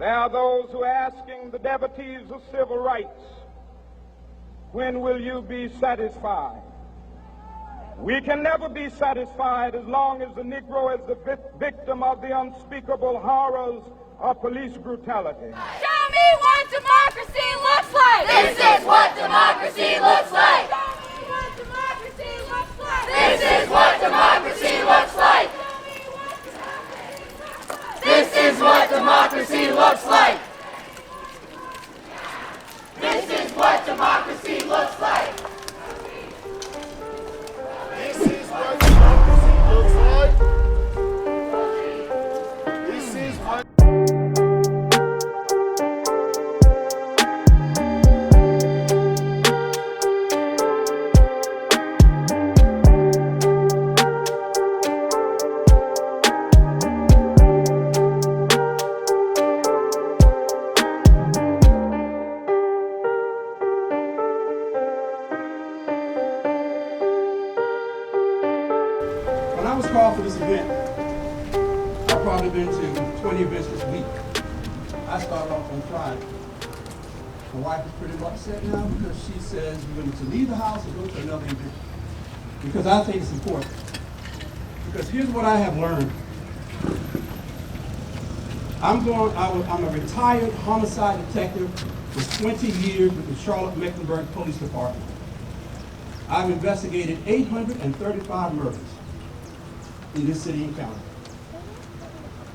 There are those who are asking the devotees of civil rights, when will you be satisfied? We can never be satisfied as long as the Negro is the victim of the unspeakable horrors of police brutality. Show me what democracy looks like! This is what democracy looks like! Show me what democracy looks like! This is what democracy looks like! This is what democracy looks like! This is what democracy looks like! This is what democracy looks like! This is what... When I was called for this event, I've probably been to 20 events this week. I started off on Friday. My wife is pretty upset now because she says we're going to leave the house and go to another event. Because I think it's important. Because here's what I have learned. I'm a retired homicide detective with 20 years with the Charlotte Mecklenberg Police Department. I've investigated 835 murders in this city and county.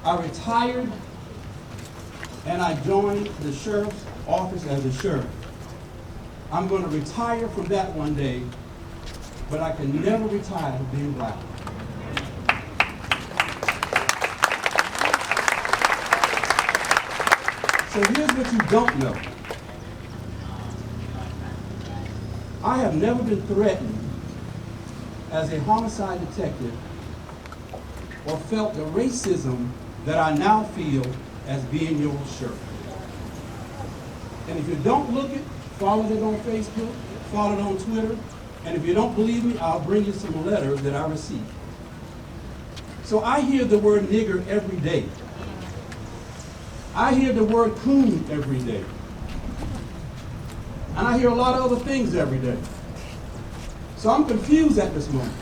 I retired and I joined the sheriff's office as a sheriff. I'm going to retire from that one day, but I can never retire from being black. So here's what you don't know. I have never been threatened as a homicide detective or felt the racism that I now feel as being your sheriff. And if you don't look it, follow it on Facebook, follow it on Twitter, and if you don't believe me, I'll bring you some letters that I received. So I hear the word nigger every day. I hear the word coon every day. And I hear a lot of other things every day. So I'm confused at this moment.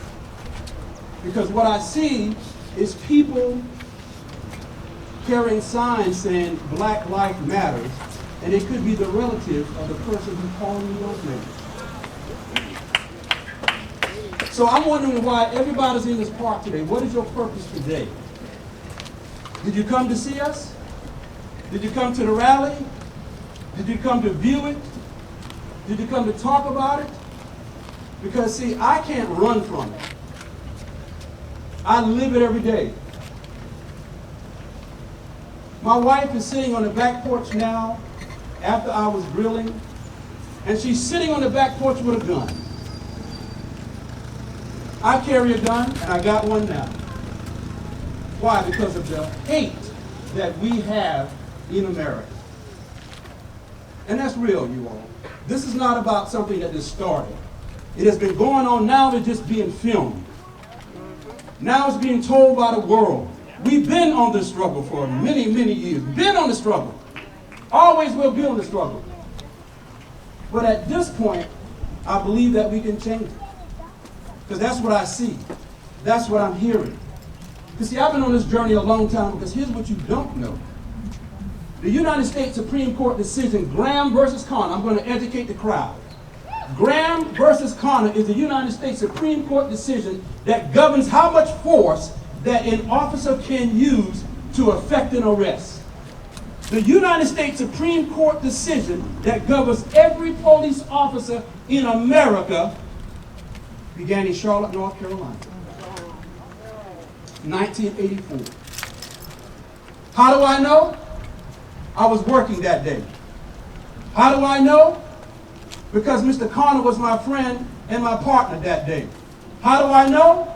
Because what I see is people carrying signs saying Black Life Matters, and it could be the relative of the person who called me those names. So I'm wondering why everybody's in this park today. What is your purpose today? Did you come to see us? Did you come to the rally? Did you come to view it? Did you come to talk about it? Because see, I can't run from it. I live it every day. My wife is sitting on the back porch now after I was grilling, and she's sitting on the back porch with a gun. I carry a gun, and I got one now. Why? Because of the hate that we have in America. And that's real, you all. This is not about something that just started. It has been going on now, it's just being filmed. Now it's being told by the world. We've been on this struggle for many, many years. Been on the struggle. Always will be on the struggle. But at this point, I believe that we can change it. Because that's what I see. That's what I'm hearing. Because see, I've been on this journey a long time, because here's what you don't know. The United States Supreme Court decision, Graham versus Connor, I'm going to educate the crowd. Graham versus Connor is the United States Supreme Court decision that governs how much force that an officer can use to effect an arrest. The United States Supreme Court decision that governs every police officer in America began in Charlotte, North Carolina, 1984. How do I know? I was working that day. How do I know? Because Mr. Connor was my friend and my partner that day. How do I know?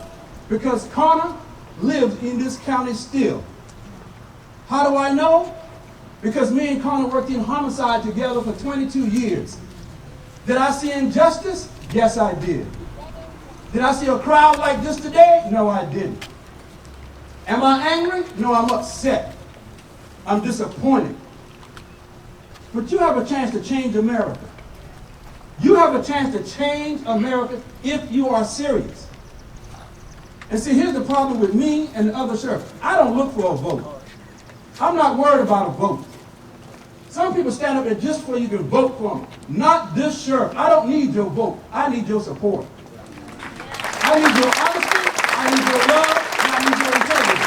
Because Connor lives in this county still. How do I know? Because me and Connor worked in homicide together for 22 years. Did I see injustice? Yes, I did. Did I see a crowd like this today? No, I didn't. Am I angry? No, I'm upset. I'm disappointed. But you have a chance to change America. You have a chance to change America if you are serious. And see, here's the problem with me and the other sheriffs. I don't look for a vote. I'm not worried about a vote. Some people stand up there just so you can vote for them. Not this sheriff. I don't need your vote. I need your support. I need your honesty. I need your love. And I need your integrity.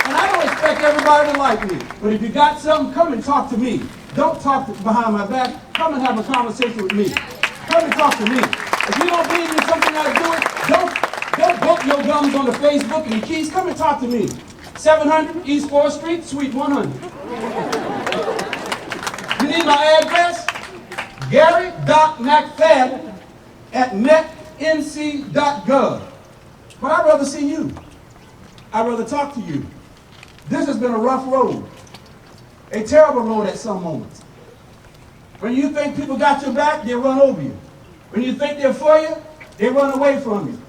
And I don't expect everybody to like me. But if you got something, come and talk to me. Don't talk behind my back. Come and have a conversation with me. Come and talk to me. If you don't believe in something I do, don't vote your gums on the Facebook and your keys. Come and talk to me. 700 East 4th Street, Suite 100. You need my address? Garry McFadden at metnc.gov. But I'd rather see you. I'd rather talk to you. This has been a rough road. A terrible road at some moments. When you think people got your back, they run over you. When you think they're for you, they run away from you.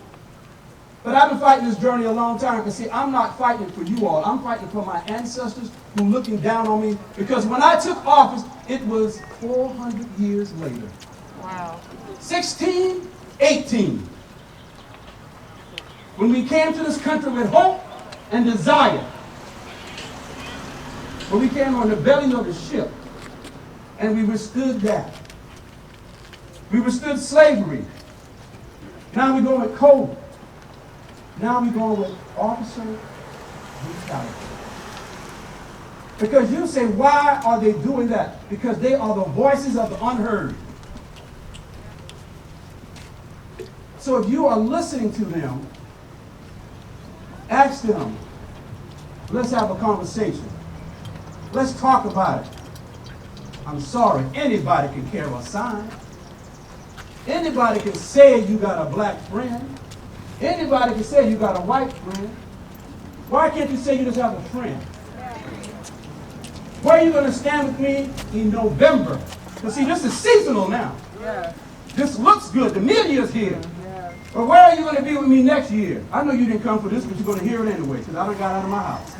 But I've been fighting this journey a long time. Because see, I'm not fighting for you all. I'm fighting for my ancestors who are looking down on me. Because when I took office, it was 400 years later. Wow. 1618. When we came to this country with hope and desire. When we came on the belly of the ship. And we withstood that. We withstood slavery. Now we're going with COVID. Now we're going with officer brutality. Because you say, why are they doing that? Because they are the voices of the unheard. So if you are listening to them, ask them, let's have a conversation. Let's talk about it. I'm sorry, anybody can carry a sign. Anybody can say you got a black friend. Anybody can say you got a white friend. Why can't you say you just have a friend? Where are you going to stand with me in November? Because see, this is seasonal now. Yeah. This looks good. The media's here. Yeah. But where are you going to be with me next year? I know you didn't come for this, but you're going to hear it anyway, because I done got out of my house.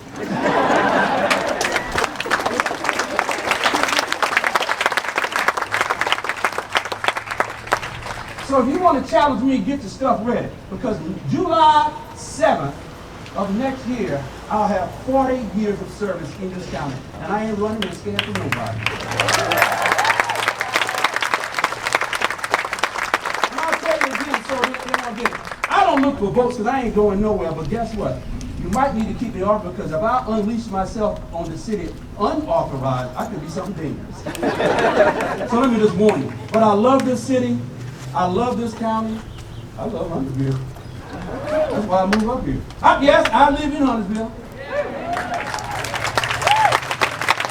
So if you want to challenge me, get your stuff ready. Because July 7th of next year, I'll have 40 years of service in this county. And I ain't running and scared for nobody. And I'll tell you again, so you don't get it. I don't look for votes because I ain't going nowhere. But guess what? You might need to keep me off because if I unleash myself on the city unauthorized, I could be something dangerous. So let me just warn you. But I love this city. I love this county. I love Huntersville. That's why I moved up here. Yes, I live in Huntersville.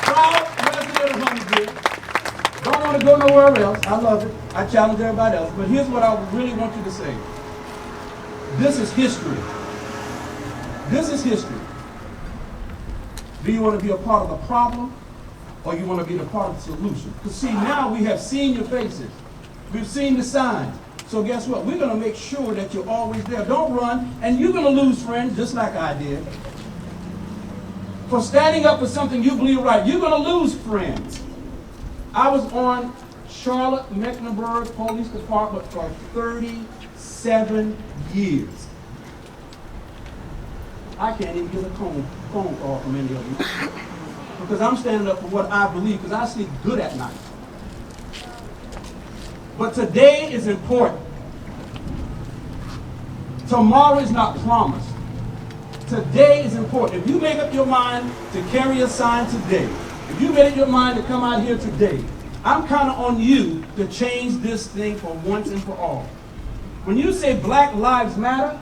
Proud resident of Huntersville. Don't want to go nowhere else. I love it. I challenge everybody else. But here's what I really want you to say. This is history. This is history. Do you want to be a part of the problem or you want to be the part of the solution? Because see, now we have seen your faces. We've seen the signs. So guess what? We're going to make sure that you're always there. Don't run, and you're going to lose friends just like I did. For standing up for something you believe right, you're going to lose friends. I was on Charlotte Mecklenberg Police Department for 37 years. I can't even get a phone call from any of you. Because I'm standing up for what I believe, because I sleep good at night. But today is important. Tomorrow is not promised. Today is important. If you make up your mind to carry a sign today, if you made up your mind to come out here today, I'm counting on you to change this thing for once and for all. When you say Black Lives Matter,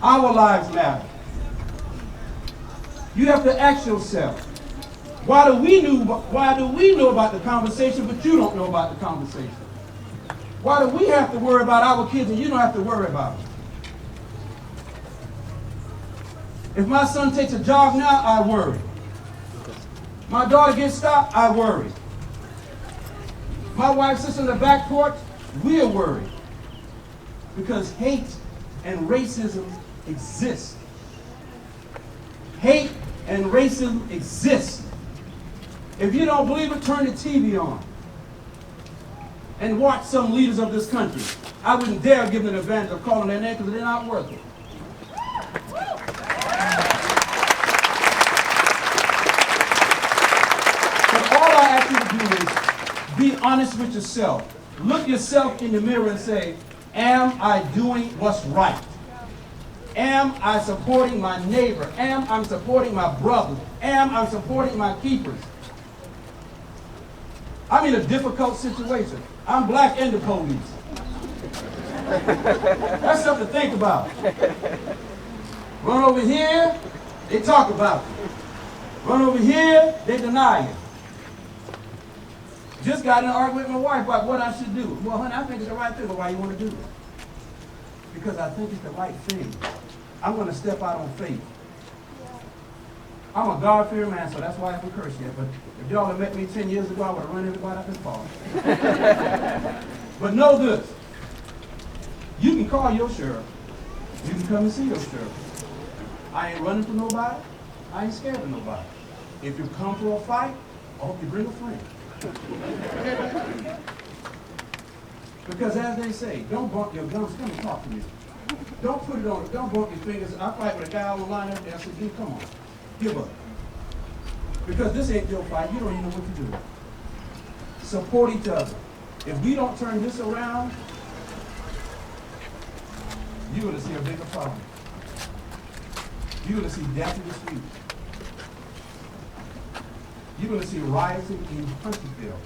our lives matter. You have to ask yourself, why do we know about the conversation, but you don't know about the conversation? Why do we have to worry about our kids and you don't have to worry about them? If my son takes a jog now, I worry. My daughter gets stopped, I worry. My wife sits on the back porch, we're worried. Because hate and racism exist. Hate and racism exists. If you don't believe it, turn the TV on and watch some leaders of this country. I wouldn't dare give them an advantage of calling their name because they're not worth it. But all I ask you to do is be honest with yourself. Look yourself in the mirror and say, am I doing what's right? Am I supporting my neighbor? Am I supporting my brother? Am I supporting my keepers? I'm in a difficult situation. I'm black and the police. That's something to think about. Run over here, they talk about it. Run over here, they deny it. Just got in an argument with my wife about what I should do. Well, honey, I think it's the right thing, but why you want to do it? Because I think it's the right thing. I'm going to step out on faith. I'm a God-fearing man, so that's why I haven't cursed yet. But if y'all had met me 10 years ago, I would have run everybody up this far. But know this. You can call your sheriff. You can come and see your sheriff. I ain't running for nobody. I ain't scared of nobody. If you come for a fight, I hope you bring a friend. Because as they say, don't bump your gums. Come and talk to me. Don't put it on. Don't bump your fingers. I fight with a guy on the line up there. I said, dude, come on. Give up. Because this ain't your fight. You don't even know what to do. Support each other. If we don't turn this around, you're going to see a bigger problem. You're going to see death in the streets. You're going to see rioting in Huntersville.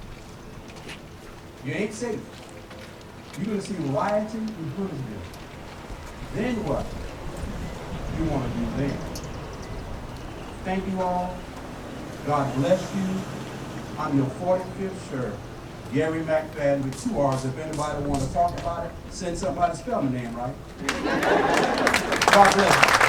You ain't safe. You're going to see rioting in Huntersville. Then what? You want to do then. Thank you all. God bless you. I'm your 45th sheriff, Garry McFadden with 2 R's. If anybody want to talk about it, send somebody to spell my name right. God bless you.